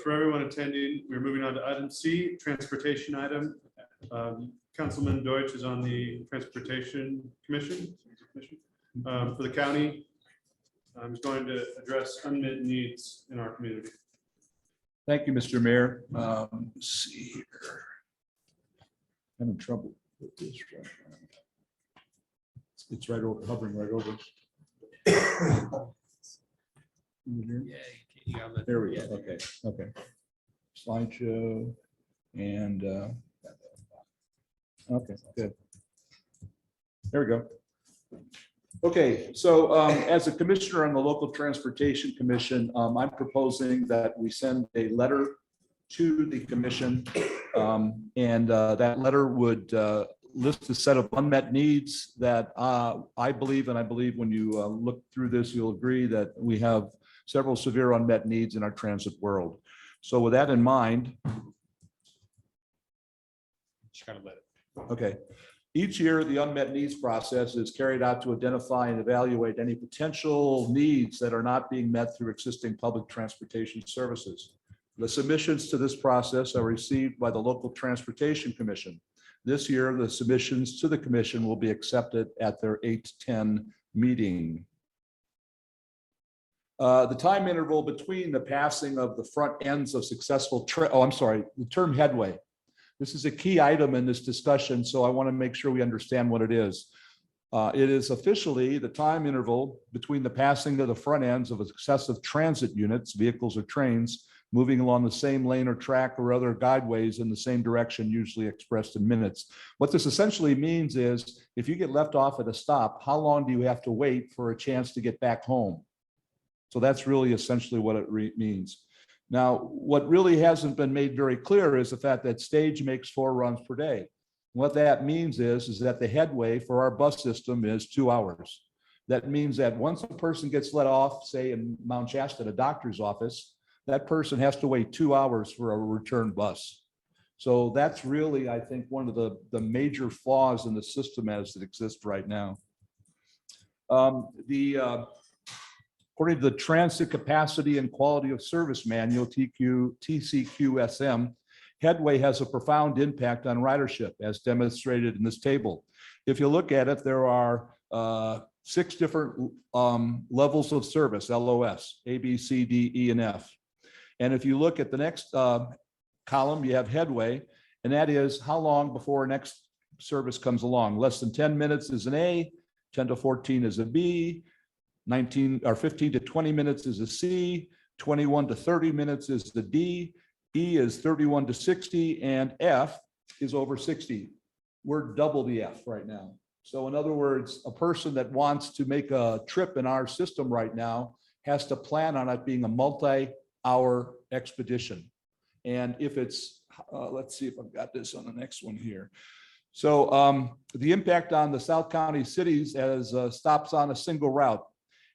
For everyone attending, we're moving on to item C, transportation item. Councilman Deutsch is on the Transportation Commission. For the county, he's going to address unmet needs in our community. Thank you, Mr. Mayor. Let's see here. Having trouble with this right now. It's right over, hovering right over. There we go. Okay. Slideshow and okay, good. There we go. Okay, so as a commissioner on the local transportation commission, I'm proposing that we send a letter to the commission, and that letter would list a set of unmet needs that I believe when you look through this, you'll agree that we have several severe unmet needs in our transit world. So with that in mind, just kind of let it. Okay. Each year, the unmet needs process is carried out to identify and evaluate any potential needs that are not being met through existing public transportation services. The submissions to this process are received by the local transportation commission. This year, the submissions to the commission will be accepted at their 8/10 meeting. The time interval between the passing of the front ends of successful, the term headway. This is a key item in this discussion, so I want to make sure we understand what it is. It is officially the time interval between the passing of the front ends of successive transit units, vehicles or trains, moving along the same lane or track or other guideways in the same direction, usually expressed in minutes. What this essentially means is if you get left off at a stop, how long do you have to wait for a chance to get back home? So that's really essentially what it means. Now, what really hasn't been made very clear is the fact that stage makes 4 runs per day. What that means is that the headway for our bus system is 2 hours. That means that once a person gets let off, say in Mount Shasta, at a doctor's office, that person has to wait 2 hours for a return bus. So that's really, I think, one of the major flaws in the system as it exists right now. According to the Transit Capacity and Quality of Service Manual, TCQSM, headway has a profound impact on ridership, as demonstrated in this table. If you look at it, there are 6 different levels of service, LOS, A, B, C, D, E, and F. And if you look at the next column, you have headway, and that is how long before next service comes along. Less than 10 minutes is an A, 10 to 14 is a B, 15 to 20 minutes is a C, 21 to 30 minutes is the D, E is 31 to 60, and F is over 60. We're double the F right now. So in other words, a person that wants to make a trip in our system right now has to plan on it being a multi-hour expedition. And if it's, let's see if I've got this on the next one here. So the impact on the South County cities as stops on a single route.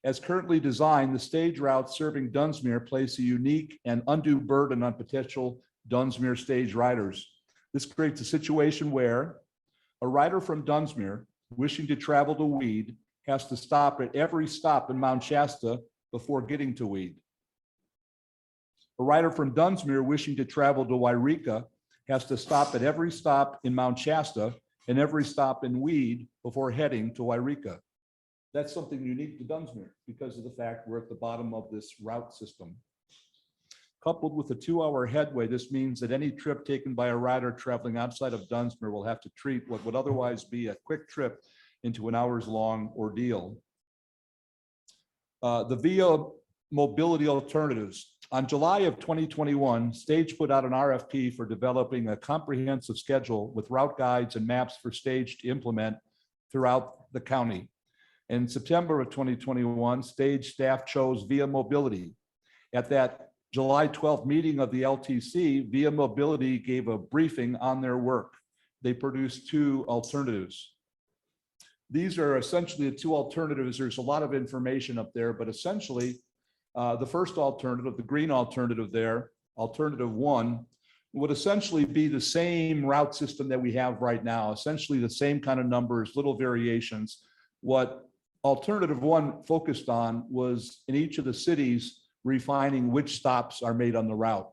As currently designed, the stage route serving Dunsmuir place a unique and undue burden on potential Dunsmuir stage riders. This creates a situation where a rider from Dunsmuir wishing to travel to Weed has to stop at every stop in Mount Shasta before getting to Weed. A rider from Dunsmuir wishing to travel to Wairika has to stop at every stop in Mount Shasta and every stop in Weed before heading to Wairika. That's something unique to Dunsmuir because of the fact we're at the bottom of this route system. Coupled with a 2-hour headway, this means that any trip taken by a rider traveling outside of Dunsmuir will have to treat what would otherwise be a quick trip into an hours-long ordeal. The via mobility alternatives. On July of 2021, Stage put out an RFP for developing a comprehensive schedule with route guides and maps for Stage to implement throughout the county. In September of 2021, Stage staff chose Via Mobility. At that July 12th meeting of the LTC, Via Mobility gave a briefing on their work. They produced 2 alternatives. These are essentially the 2 alternatives. There's a lot of information up there, but essentially the first alternative, the green alternative there, alternative 1, would essentially be the same route system that we have right now, essentially the same kind of numbers, little variations. What alternative 1 focused on was in each of the cities refining which stops are made on the route.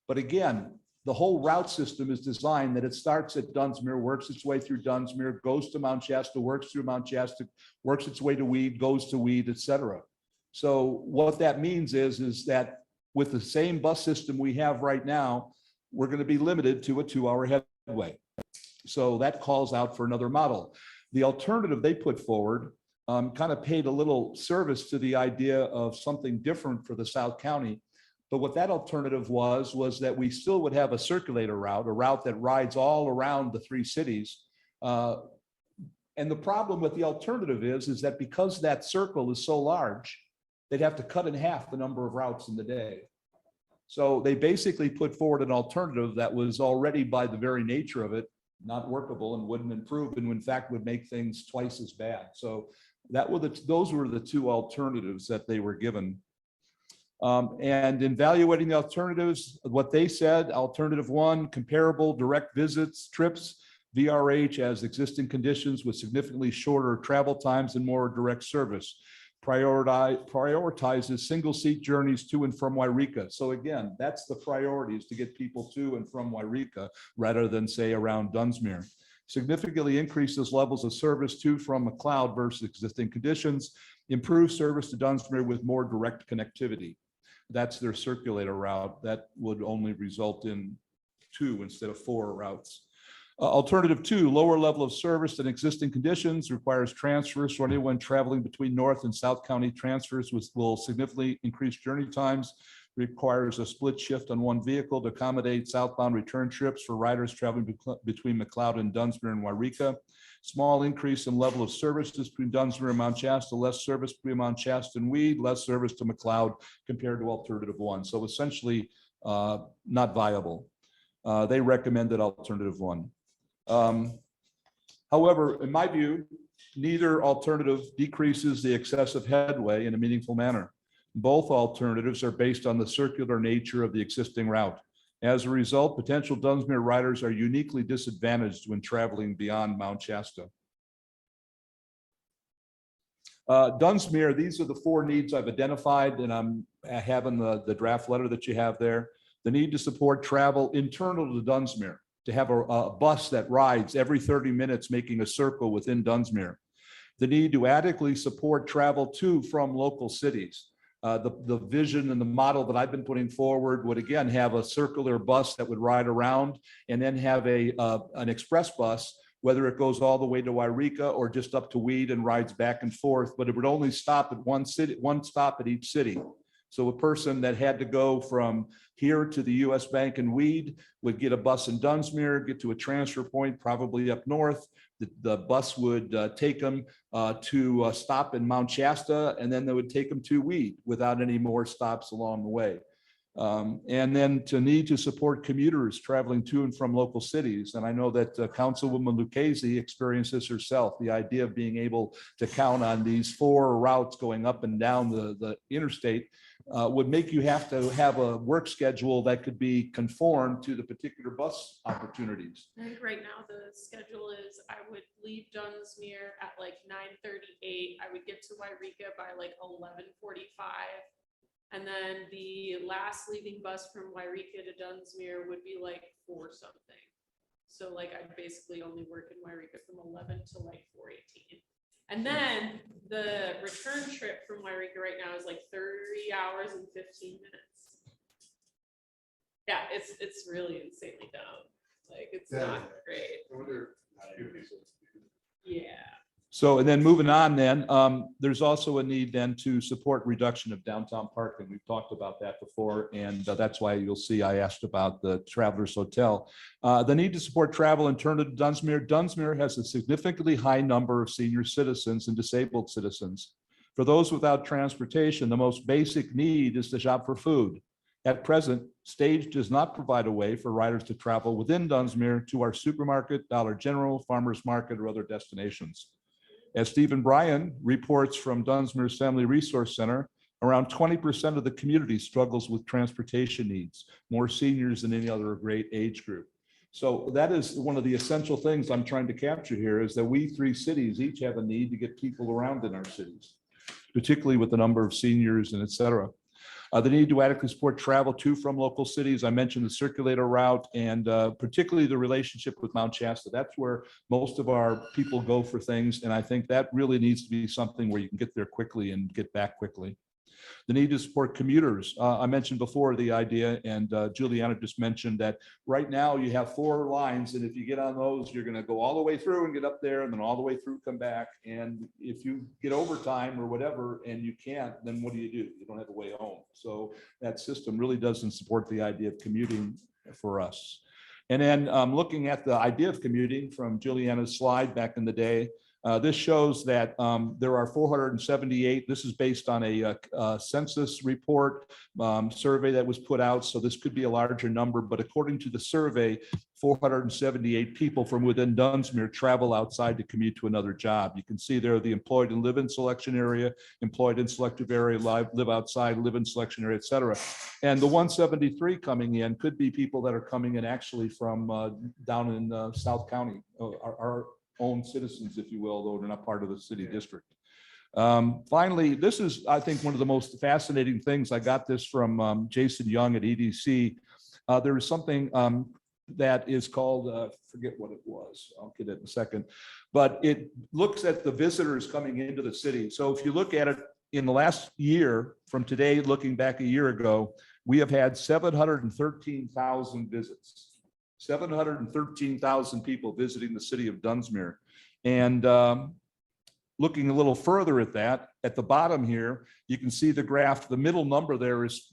But again, the whole route system is designed that it starts at Dunsmuir, works its way through Dunsmuir, goes to Mount Shasta, works through Mount Shasta, works its way to Weed, goes to Weed, etc. So what that means is that with the same bus system we have right now, we're going to be limited to a 2-hour headway. So that calls out for another model. The alternative they put forward kind of paid a little service to the idea of something different for the South County. But what that alternative was that we still would have a circulator route, a route that rides all around the 3 cities. And the problem with the alternative is that because that circle is so large, they'd have to cut in half the number of routes in the day. So they basically put forward an alternative that was already, by the very nature of it, not workable and wouldn't improve, and in fact would make things twice as bad. So those were the 2 alternatives that they were given. And in evaluating the alternatives, what they said, alternative 1, comparable direct visits, trips, VRH as existing conditions with significantly shorter travel times and more direct service. Prioritizes single seat journeys to and from Wairika. So again, that's the priority, is to get people to and from Wairika rather than say around Dunsmuir. Significantly increases levels of service to from McLeod versus existing conditions. Improves service to Dunsmuir with more direct connectivity. That's their circulator route. That would only result in 2 instead of 4 routes. Alternative 2, lower level of service than existing conditions, requires transfers for anyone traveling between North and South County. Transfers will significantly increase journey times, requires a split shift on one vehicle to accommodate southbound return trips for riders traveling between McLeod and Dunsmuir and Wairika. Small increase in level of services between Dunsmuir and Mount Shasta, less service between Mount Shasta and Weed, less service to McLeod compared to alternative 1. So essentially not viable. They recommended alternative 1. However, in my view, neither alternative decreases the excessive headway in a meaningful manner. Both alternatives are based on the circular nature of the existing route. As a result, potential Dunsmuir riders are uniquely disadvantaged when traveling beyond Mount Shasta. Dunsmuir, these are the 4 needs I've identified, and I'm having the draft letter that you have there. The need to support travel internal to Dunsmuir, to have a bus that rides every 30 minutes, making a circle within Dunsmuir. The need to adequately support travel to from local cities. The vision and the model that I've been putting forward would again have a circular bus that would ride around, and then have an express bus, whether it goes all the way to Wairika or just up to Weed and rides back and forth, but it would only stop at one stop at each city. So a person that had to go from here to the US Bank in Weed would get a bus in Dunsmuir, get to a transfer point, probably up north. The bus would take them to a stop in Mount Shasta, and then they would take them to Weed without any more stops along the way. And then to need to support commuters traveling to and from local cities. And I know that Councilwoman Lucchese experienced this herself, the idea of being able to count on these 4 routes going up and down the interstate would make you have to have a work schedule that could be conformed to the particular bus opportunities. I think right now the schedule is I would leave Dunsmuir at like 9:38. I would get to Wairika by like 11:45. And then the last leaving bus from Wairika to Dunsmuir would be like 4 something. So like I'd basically only work in Wairika from 11 to like 4:18. And then the return trip from Wairika right now is like 30 hours and 15 minutes. Yeah, it's really insanely dumb. Like it's not great. Yeah. So, and then moving on then, there's also a need then to support reduction of downtown parking. We've talked about that before, and that's why you'll see I asked about the Travelers Hotel. The need to support travel and turn to Dunsmuir. Dunsmuir has a significantly high number of senior citizens and disabled citizens. For those without transportation, the most basic need is to shop for food. At present, Stage does not provide a way for riders to travel within Dunsmuir to our supermarket, Dollar General, farmers market, or other destinations. As Stephen Bryan reports from Dunsmuir's Family Resource Center, around 20% of the community struggles with transportation needs, more seniors than any other great age group. So that is one of the essential things I'm trying to capture here, is that we 3 cities each have a need to get people around in our cities, particularly with the number of seniors and et cetera. The need to adequately support travel to from local cities. I mentioned the circulator route and particularly the relationship with Mount Shasta. That's where most of our people go for things. And I think that really needs to be something where you can get there quickly and get back quickly. The need to support commuters. I mentioned before the idea, and Juliana just mentioned that right now you have 4 lines, and if you get on those, you're going to go all the way through and get up there, and then all the way through, come back. And if you get overtime or whatever, and you can't, then what do? You don't have a way home. So that system really doesn't support the idea of commuting for us. And then looking at the idea of commuting from Juliana's slide back in the day, this shows that there are 478. This is based on a census report survey that was put out. So this could be a larger number, but according to the survey, 478 people from within Dunsmuir travel outside to commute to another job. You can see there the employed and live in selection area, employed in selective area, live outside, live in selection area, et cetera. And the 173 coming in could be people that are coming in actually from down in South County, our own citizens, if you will, though they're not part of the city district. Finally, this is, I think, one of the most fascinating things. I got this from Jason Young at EDC. There is something that is called, forget what it was, I'll get it in a second, but it looks at the visitors coming into the city. So if you look at it in the last year, from today, looking back a year ago, we have had 713,000 visits. 713,000 people visiting the city of Dunsmuir. And looking a little further at that, at the bottom here, you can see the graph. The middle number there is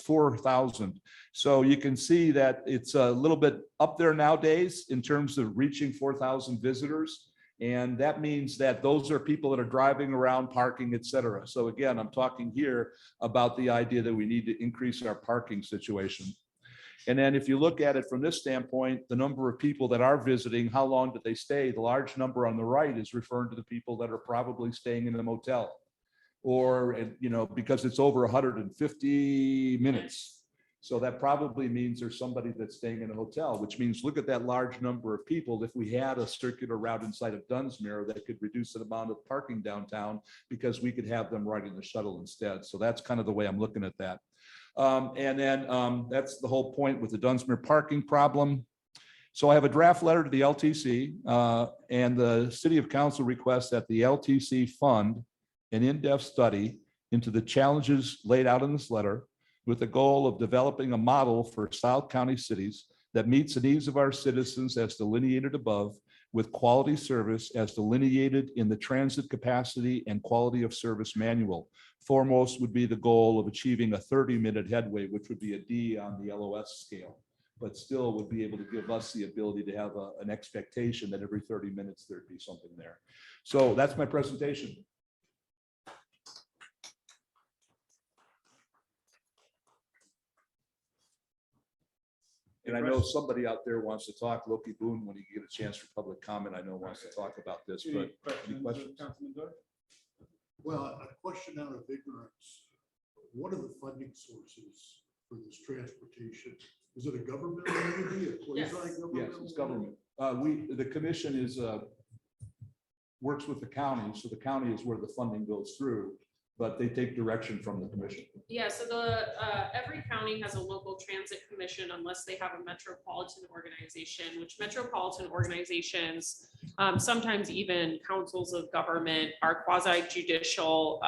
4,000. So you can see that it's a little bit up there nowadays in terms of reaching 4,000 visitors. And that means that those are people that are driving around, parking, et cetera. So again, I'm talking here about the idea that we need to increase our parking situation. And then if you look at it from this standpoint, the number of people that are visiting, how long do they stay? The large number on the right is referring to the people that are probably staying in a motel, or, you know, because it's over 150 minutes. So that probably means there's somebody that's staying in a hotel, which means look at that large number of people. If we had a circular route inside of Dunsmuir that could reduce the amount of parking downtown, because we could have them riding the shuttle instead. So that's kind of the way I'm looking at that. And then that's the whole point with the Dunsmuir parking problem. So I have a draft letter to the LTC, and the City of Council requests that the LTC fund an in-depth study into the challenges laid out in this letter, with the goal of developing a model for South County cities that meets the needs of our citizens as delineated above, with quality service as delineated in the transit capacity and quality of service manual. Foremost would be the goal of achieving a 30-minute headway, which would be a D on the LOS scale, but still would be able to give us the ability to have an expectation that every 30 minutes there'd be something there. So that's my presentation. And I know somebody out there wants to talk, Loki Boone, when you get a chance for public comment, I know wants to talk about this, but any questions? Well, a question out of ignorance. What are the funding sources for this transportation? Is it a government entity, a quasi-government? Yes, it's government. The commission is works with the county, so the county is where the funding goes through, but they take direction from the commission. Yeah, so every county has a local transit commission unless they have a metropolitan organization, which metropolitan organizations, sometimes even councils of government, are quasi-judicial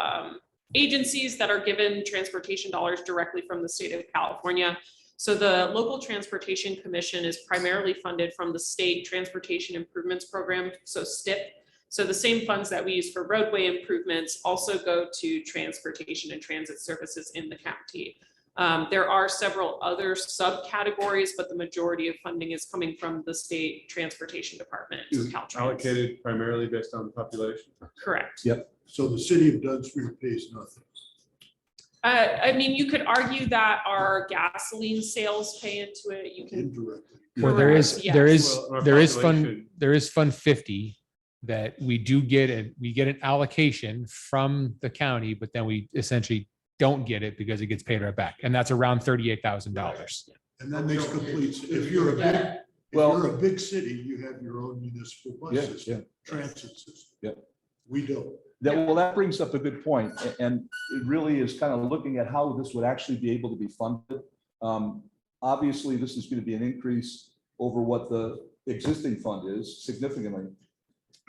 agencies that are given transportation dollars directly from the state of California. So the local transportation commission is primarily funded from the state transportation improvements program, so STIP. So the same funds that we use for roadway improvements also go to transportation and transit services in the county. There are several other subcategories, but the majority of funding is coming from the state transportation department. Is allocated primarily based on population? Correct. Yep. So the city of Dunsmuir pays nothing. I mean, you could argue that our gasoline sales pay into it. You can. Indirectly. Well, there is Well, our population- Fund 50 that we do get, and we get an allocation from the county, but then we essentially don't get it because it gets paid right back, and that's around $38,000. And that makes complete, if you're a big city, you have your own municipal bus Yeah, system, transit system. Yeah. We don't. That brings up a good point, and it really is kind of looking at how this would actually be able to be funded. Obviously, this is going to be an increase over what the existing fund is significantly.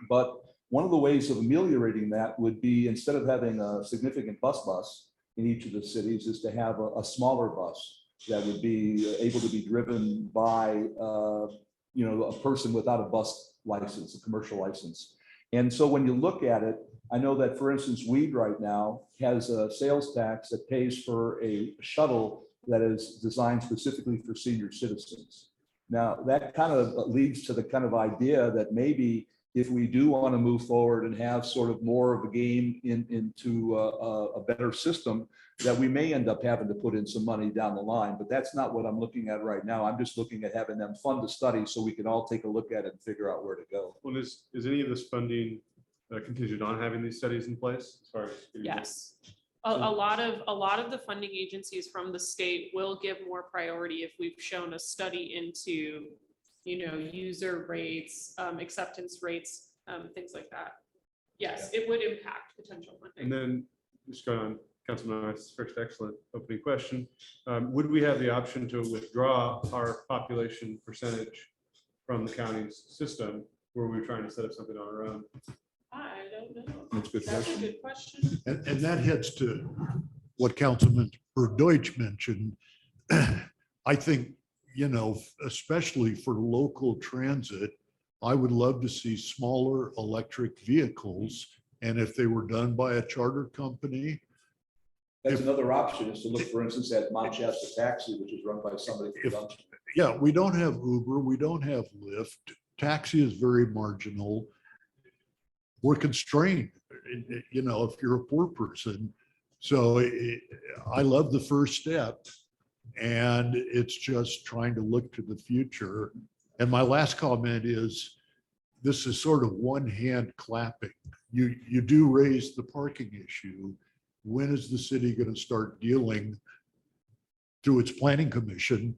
But one of the ways of ameliorating that would be, instead of having a significant bus in each of the cities, is to have a smaller bus that would be able to be driven by a person without a bus license, a commercial license. And so when you look at it, I know that, for instance, Weed right now has a sales tax that pays for a shuttle that is designed specifically for senior citizens. Now, that kind of leads to the kind of idea that maybe if we do want to move forward and have sort of more of a game into a better system, that we may end up having to put in some money down the line. But that's not what I'm looking at right now. I'm just looking at having them fund the study so we can all take a look at it and figure out where to go. Well, is any of this funding contingent on having these studies in place as far as? Yes. A lot of the funding agencies from the state will give more priority if we've shown a study into, user rates, acceptance rates, things like that. Yes, it would impact potential funding. And then just going on Councilman Norris' first excellent opening question. Would we have the option to withdraw our population percentage from the county's system, or were we trying to set up something on our own? I don't know. That's a good That's a question. good question. And that heads to what Councilman Deutsch mentioned. I think, especially for local transit, I would love to see smaller electric vehicles. And if they were done by a charter company, That's another option, is to look, for instance, at Manchester Taxi, which is run by somebody from Dunsmuir. yeah, we don't have Uber, we don't have Lyft. Taxi is very marginal. We're constrained, if you're a poor person. So I love the first step, and it's just trying to look to the future. And my last comment is, this is sort of one hand clapping. You do raise the parking issue. When is the city going to start dealing through its planning commission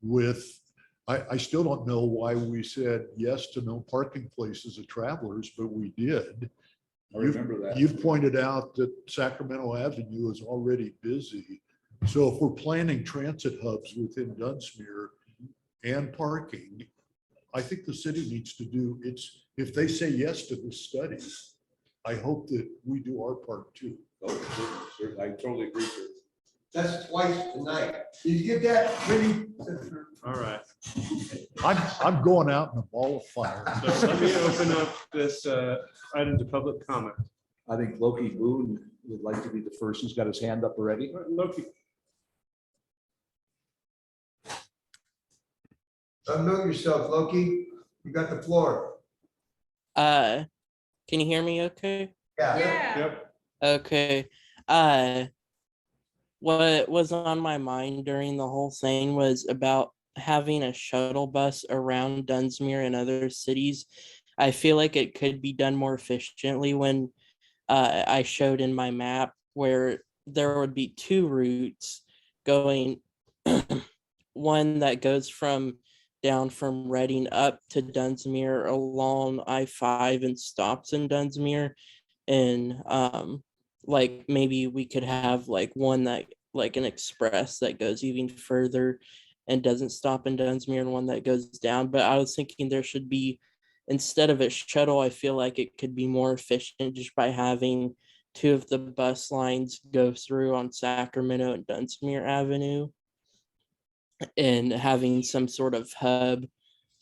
with, I still don't know why we said yes to no parking places of travelers, but we did. I remember that. You've pointed out that Sacramento Avenue is already busy. So if we're planning transit hubs within Dunsmuir and parking, I think the city needs to do its, if they say yes to this study, I hope that we do our part too. Oh, sure. I totally agree, sir. That's twice tonight. Did you get that, Vinnie? All right. I'm going out in a ball of fire. So let me open up this item to public comment. I think Loki Boone would like to be the first. He's got his hand up already. Loki. Unmute yourself, Loki. You got the floor. Can you hear me okay? Yeah. Yep. Okay. What was on my mind during the whole thing was about having a shuttle bus around Dunsmuir and other cities. I feel like it could be done more efficiently when I showed in my map where there would be two routes going, one that goes down from Reading up to Dunsmuir along I-5 and stops in Dunsmuir. And like maybe we could have like one that like an express that goes even further and doesn't stop in Dunsmuir, and one that goes down. But I was thinking there should be, instead of a shuttle, I feel like it could be more efficient just by having two of the bus lines go through on Sacramento and Dunsmuir Avenue, and having some sort of hub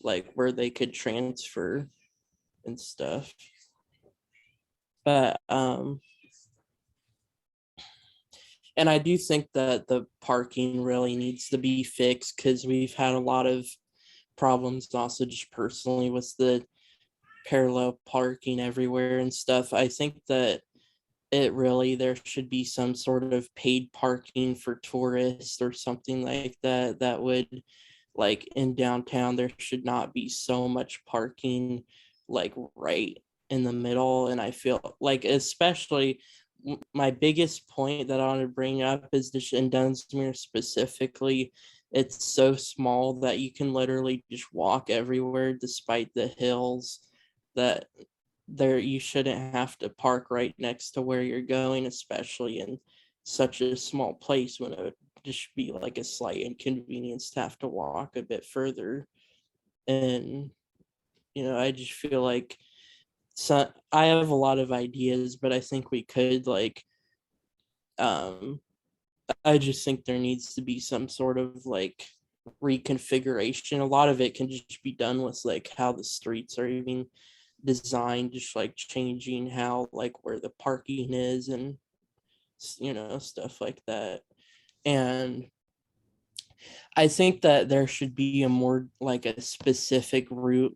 like where they could transfer and stuff. But and I do think that the parking really needs to be fixed, because we've had a lot of problems also just personally with the parallel parking everywhere and stuff. I think that there should be some sort of paid parking for tourists or something like that. That would, like in downtown, there should not be so much parking like right in the middle. And I feel like, especially my biggest point that I want to bring up is this in Dunsmuir specifically, it's so small that you can literally just walk everywhere despite the hills that there you shouldn't have to park right next to where you're going, especially in such a small place when it would just be like a slight inconvenience to have to walk a bit further. And I just feel like I have a lot of ideas, but I think we could um I just think there needs to be some sort of reconfiguration. A lot of it can just be done with how the streets are even designed, just changing how where the parking is and stuff like that. And I think that there should be a more a specific route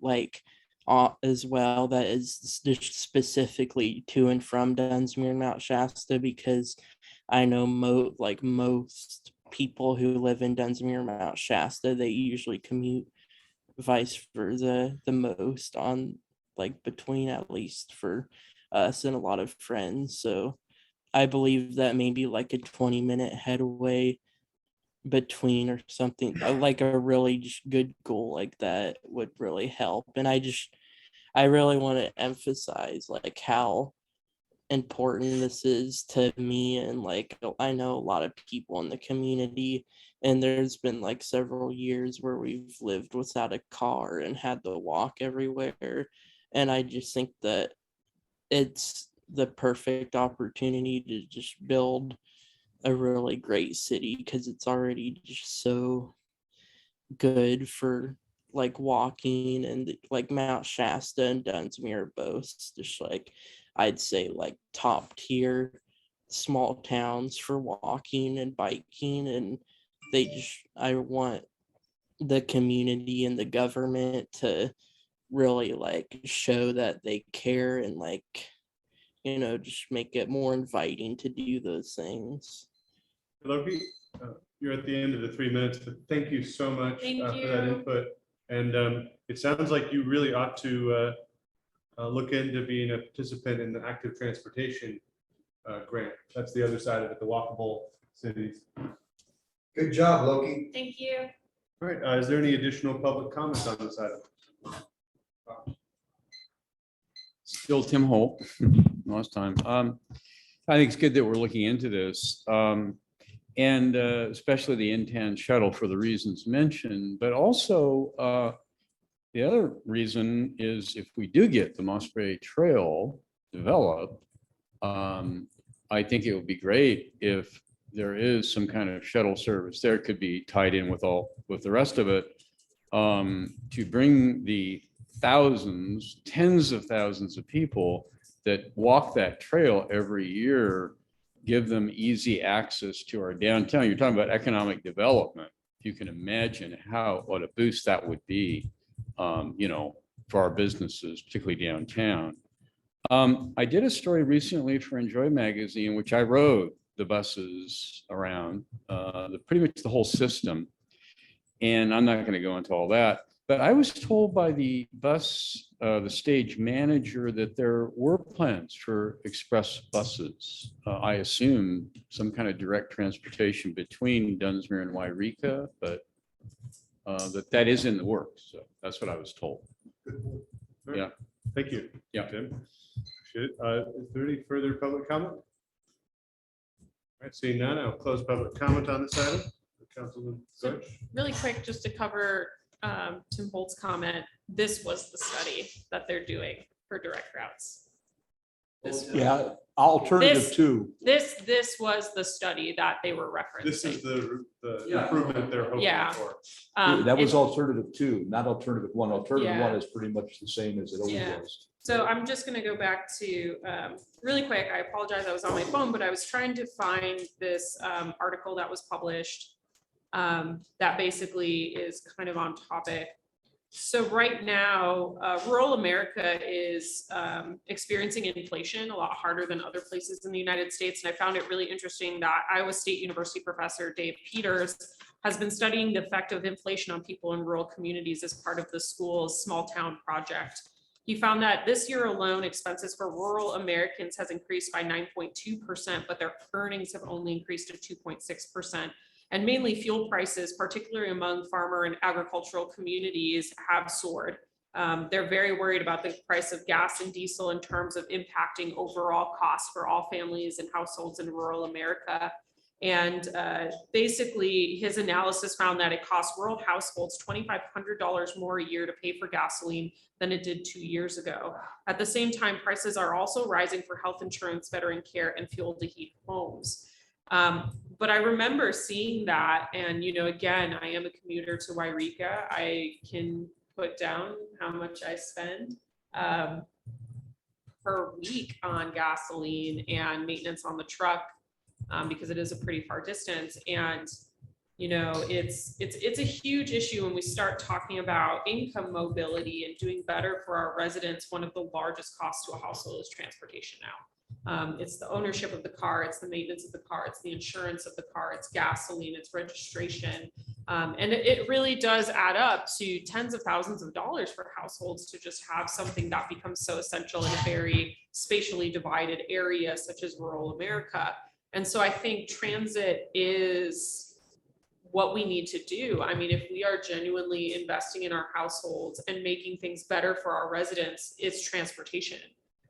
as well that is just specifically to and from Dunsmuir and Mount Shasta, because I know most people who live in Dunsmuir and Mount Shasta, they usually commute vice versa the most on between, at least for us and a lot of friends. So I believe that maybe a 20-minute headway between or something like a really just good goal like that would really help. And I really want to emphasize how important this is to me, and I know a lot of people in the community, and there's been several years where we've lived without a car and had to walk everywhere. And I just think that it's the perfect opportunity to just build a really great city, because it's already just so good for walking. And Mount Shasta and Dunsmuir are both just I'd say top tier small towns for walking and biking. And I want the community and the government to really show that they care, and just make it more inviting to do those things. Loki, you're at the end of the 3 minutes, but thank you so much Thank for that you. input. And it sounds like you really ought to look into being a participant in the active transportation grant. That's the other side of it, the walkable cities. Good job, Loki. Thank you. All right, is there any additional public comments on this item? Still Tim Holt, last time. I think it's good that we're looking into this. And especially the in-town shuttle for the reasons mentioned, but also the other reason is if we do get the Mossbury Trail developed, I think it would be great if there is some kind of shuttle service there. It could be tied in with the rest of it, to bring the thousands, tens of thousands of people that walk that trail every year, give them easy access to our downtown. You're talking about economic development. You can imagine what a boost that would be, for our businesses, particularly downtown. I did a story recently for Enjoy magazine, which I rode the buses around, pretty much the whole system. And I'm not going to go into all that, but I was told by the stage manager that there were plans for express buses. I assume some kind of direct transportation between Dunsmuir and Wairika, but that is in the works. So that's what I was told. Yeah. Thank you. Yeah. Tim. Appreciate it. Is there any further public comment? All right, seeing none, I'll close public comment on this item. Councilman Deutsch. Really quick, just to cover Tim Holt's comment, this was the study that they're doing for direct routes. Yeah, alternative This- two. This was the study that they were referencing. This is the improvement they're hoping Yeah. for. That was it- alternative two, not alternative one. Alternative Yeah. one is pretty much the same as it always Yeah. was. So I'm just gonna go back to, really quick, I apologize, I was on my phone, but I was trying to find this article that was published that basically is kind of on topic. So right now, rural America is experiencing inflation a lot harder than other places in the United States. And I found it really interesting that Iowa State University professor Dave Peters has been studying the effect of inflation on people in rural communities as part of the school's small town project. He found that this year alone, expenses for rural Americans has increased by 9.2%, but their earnings have only increased to 2.6%. And mainly fuel prices, particularly among farmer and agricultural communities, have soared. They're very worried about the price of gas and diesel in terms of impacting overall costs for all families and households in rural America. And basically, his analysis found that it costs rural households $2,500 more a year to pay for gasoline than it did 2 years ago. At the same time, prices are also rising for health insurance, veteran care, and fuel to heat homes. But I remember seeing that, and again, I am a commuter to Wairika. I can put down how much I spend per week on gasoline and maintenance on the truck, because it is a pretty far distance. And it's a huge issue when we start talking about income mobility and doing better for our residents. One of the largest costs to a household is transportation now. It's the ownership of the car, it's the maintenance of the car, it's the insurance of the car, it's gasoline, it's registration. And it really does add up to tens of thousands of dollars for households to just have something that becomes so essential in a very spatially divided area such as rural America. And so I think transit is what we need to do. I mean, if we are genuinely investing in our households and making things better for our residents, it's transportation.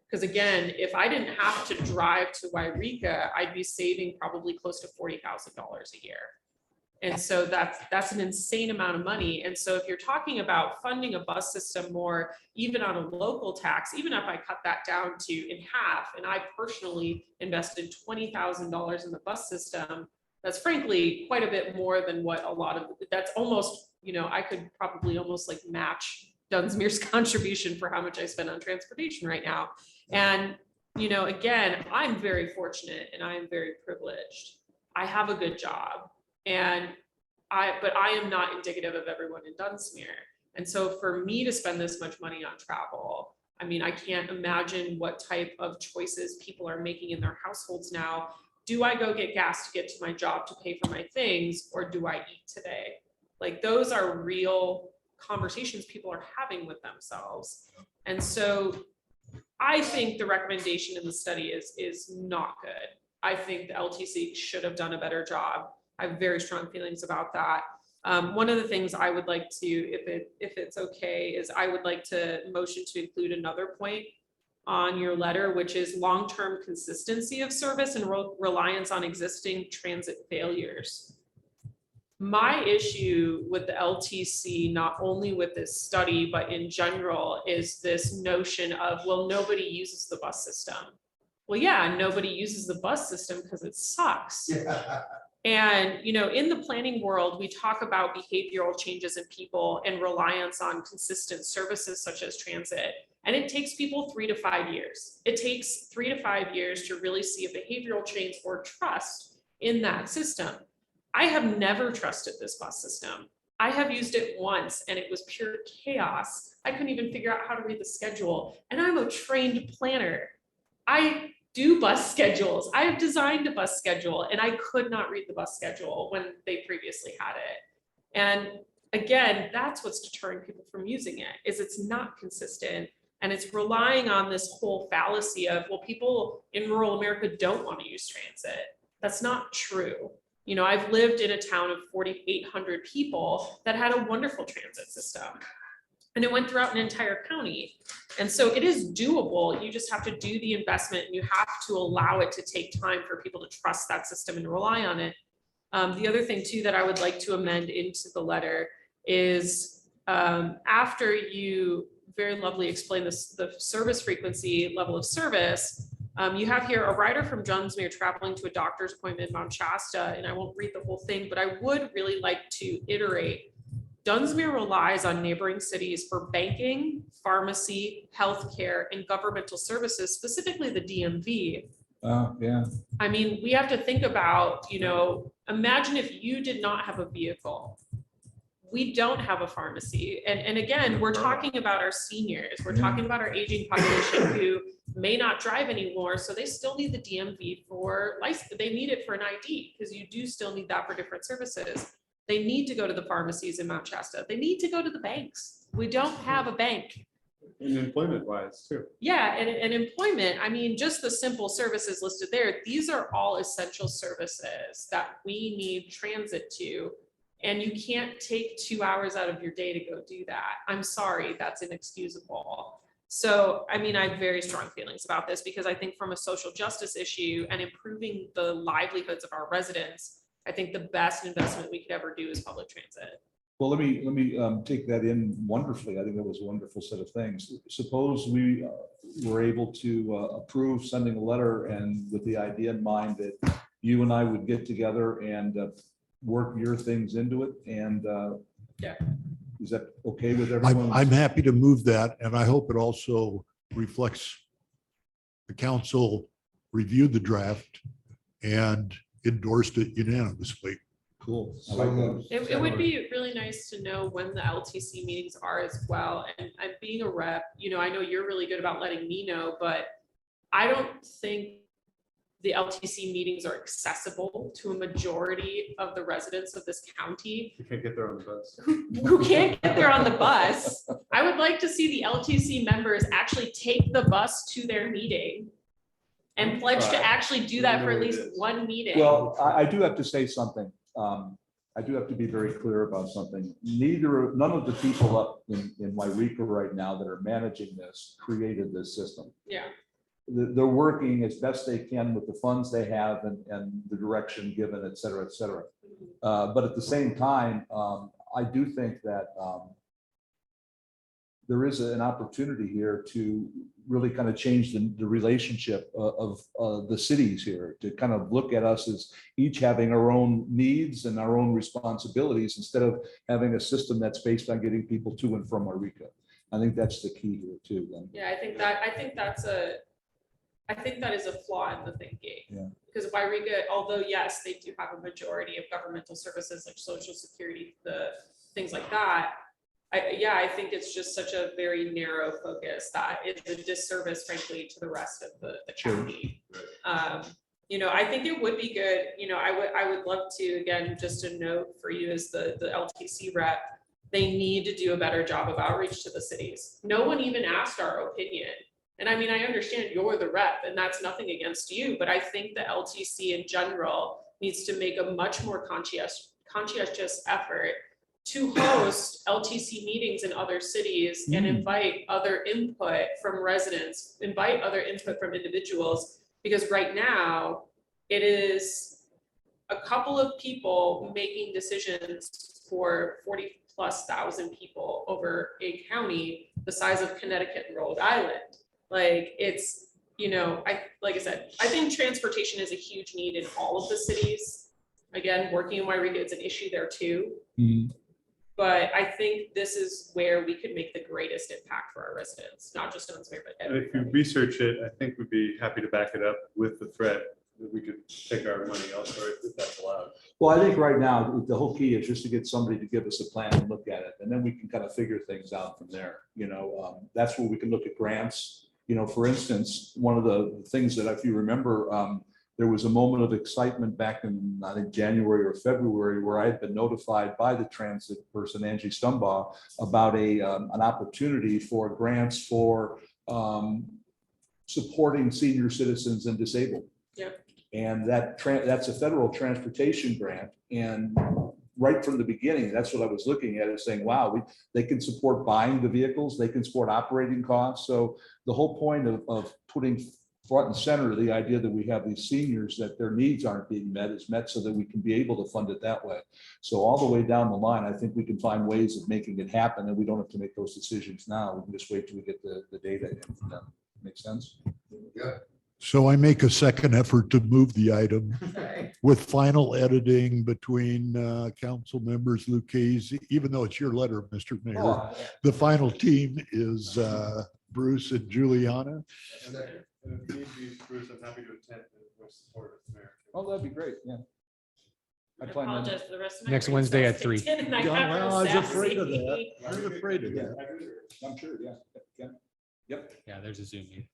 Because again, if I didn't have to drive to Wairika, I'd be saving probably close to $40,000 a year. And so that's an insane amount of money. And so if you're talking about funding a bus system more, even on a local tax, even if I cut that down to in half, and I personally invested $20,000 in the bus system, that's frankly quite a bit more than what a lot of, that's almost, I could probably almost like match Dunsmuir's contribution for how much I spend on transportation right now. And, again, I'm very fortunate and I am very privileged. I have a good job, but I am not indicative of everyone in Dunsmuir. And so for me to spend this much money on travel, I mean, I can't imagine what type of choices people are making in their households now. Do I go get gas to get to my job to pay for my things, or do I eat today? Like, those are real conversations people are having with themselves. And so I think the recommendation in the study is not good. I think the LTC should have done a better job. I have very strong feelings about that. One of the things I would like to, if it's okay, is I would like to motion to include another point on your letter, which is long-term consistency of service and reliance on existing transit failures. My issue with the LTC, not only with this study, but in general, is this notion of, well, nobody uses the bus system. Well, yeah, nobody uses the bus system because it sucks. Yeah. And, in the planning world, we talk about behavioral changes in people and reliance on consistent services such as transit. And it takes people 3 to 5 years. It takes 3 to 5 years to really see a behavioral change or trust in that system. I have never trusted this bus system. I have used it once and it was pure chaos. I couldn't even figure out how to read the schedule. And I'm a trained planner. I do bus schedules. I have designed a bus schedule and I could not read the bus schedule when they previously had it. And again, that's what's deterring people from using it, is it's not consistent. And it's relying on this whole fallacy of, well, people in rural America don't want to use transit. That's not true. I've lived in a town of 4,800 people that had a wonderful transit system, and it went throughout an entire county. And so it is doable. You just have to do the investment and you have to allow it to take time for people to trust that system and rely on it. The other thing too that I would like to amend into the letter is after you very lovely explain the service frequency level of service, you have here a rider from Dunsmuir traveling to a doctor's appointment in Mount Shasta, and I won't read the whole thing, but I would really like to iterate. Dunsmuir relies on neighboring cities for banking, pharmacy, healthcare, and governmental services, specifically the DMV. Yeah. I mean, we have to think about, imagine if you did not have a vehicle. We don't have a pharmacy. And again, we're talking about our seniors. We're talking about our aging population who may not drive anymore. So they still need the DMV for license. They need it for an ID, because you do still need that for different services. They need to go to the pharmacies in Mount Shasta. They need to go to the banks. We don't have a bank. And employment wise too. Yeah, and employment, I mean, just the simple services listed there, these are all essential services that we need transit to And you can't take 2 hours out of your day to go do that. I'm sorry, that's inexcusable. So, I mean, I have very strong feelings about this because I think from a social justice issue and improving the livelihoods of our residents, I think the best investment we could ever do is public transit. Well, let me take that in wonderfully. I think that was a wonderful set of things. Suppose we were able to approve sending a letter and with the idea in mind that you and I would get together and work your things into it. And Yeah. is that okay with everyone? I'm happy to move that, and I hope it also reflects the council reviewed the draft and endorsed it unanimously. Cool. I like that. It would be really nice to know when the LTC meetings are as well. And I'm being a rep, you know, I know you're really good about letting me know, but I don't think the LTC meetings are accessible to a majority of the residents of this county You can't get there on the bus. who can't get there on the bus. I would like to see the LTC members actually take the bus to their meeting and pledge to Right. actually do that for at Know what it least is. one meeting. Well, I do have to say something. I do have to be very clear about something. None of the people up in Wairika right now that are managing this created this system. Yeah. They're working as best they can with the funds they have and the direction given, et cetera, et cetera. But at the same time, I do think that there is an opportunity here to really kind of change the relationship of the cities here, to kind of look at us as each having our own needs and our own responsibilities instead of having a system that's based on getting people to and from Wairika. I think that's the key here too. Then. Yeah, I think that is a flaw in the thinking. Yeah. Because Wairika, although yes, they do have a majority of governmental services like social security, the things like that. I think it's just such a very narrow focus that is a disservice, frankly, to the rest of the county. You know, I think it would be good, you know, I would love to, again, just a note for you as the LTC rep, they need to do a better job of outreach to the cities. No one even asked our opinion. And I mean, I understand you're the rep and that's nothing against you, but I think the LTC in general needs to make a much more conscientious effort to host LTC meetings in other cities and invite other input from residents, invite other input from individuals, because right now it is a couple of people making decisions for 40,000+ people over a county the size of Connecticut and Rhode Island. Like it's, you know, like I said, I think transportation is a huge need in all of the cities. Again, working in Wairika, it's an issue there too. But I think this is where we could make the greatest impact for our residents, not just Dunsmuir, but And if you everybody. research it, I think we'd be happy to back it up with the threat that we could take our money elsewhere if that's allowed. Well, I think right now, the whole key is just to get somebody to give us a plan and look at it, and then we can kind of figure things out from there. You know, that's where we can look at grants. You know, for instance, one of the things that, if you remember, there was a moment of excitement back in, I think, January or February, where I had been notified by the transit person, Angie Stumbaugh, about an opportunity for grants for supporting senior citizens and disabled. Yeah. And that's a federal transportation grant. And right from the beginning, that's what I was looking at, is saying, wow, they can support buying the vehicles, they can support operating costs. So the whole point of putting front and center the idea that we have these seniors, that their needs aren't being met, is met so that we can be able to fund it that way. So all the way down the line, I think we can find ways of making it happen, and we don't have to make those decisions now. We can just wait till we get the data in from them. Make sense? So I make a second effort to move the item with final editing between council members Lucchese, even though it's your letter, Mr. Mayor. The final team is Bruce and Juliana. And if need be, Bruce, I'm happy to attend with support of the mayor. Oh, that'd be great. Yeah. I plan on- apologize for the rest of my. Next brain Wednesday cells at 3. kicked in and I Yeah, got well, real I was afraid of sassy. that. I was afraid of that. I'm sure. Yeah. Yep. Yeah, there's a Zoom meeting.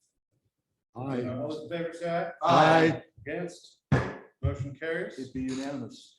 All those in favor say aye. Aye. Against, motion carries. It'd be unanimous.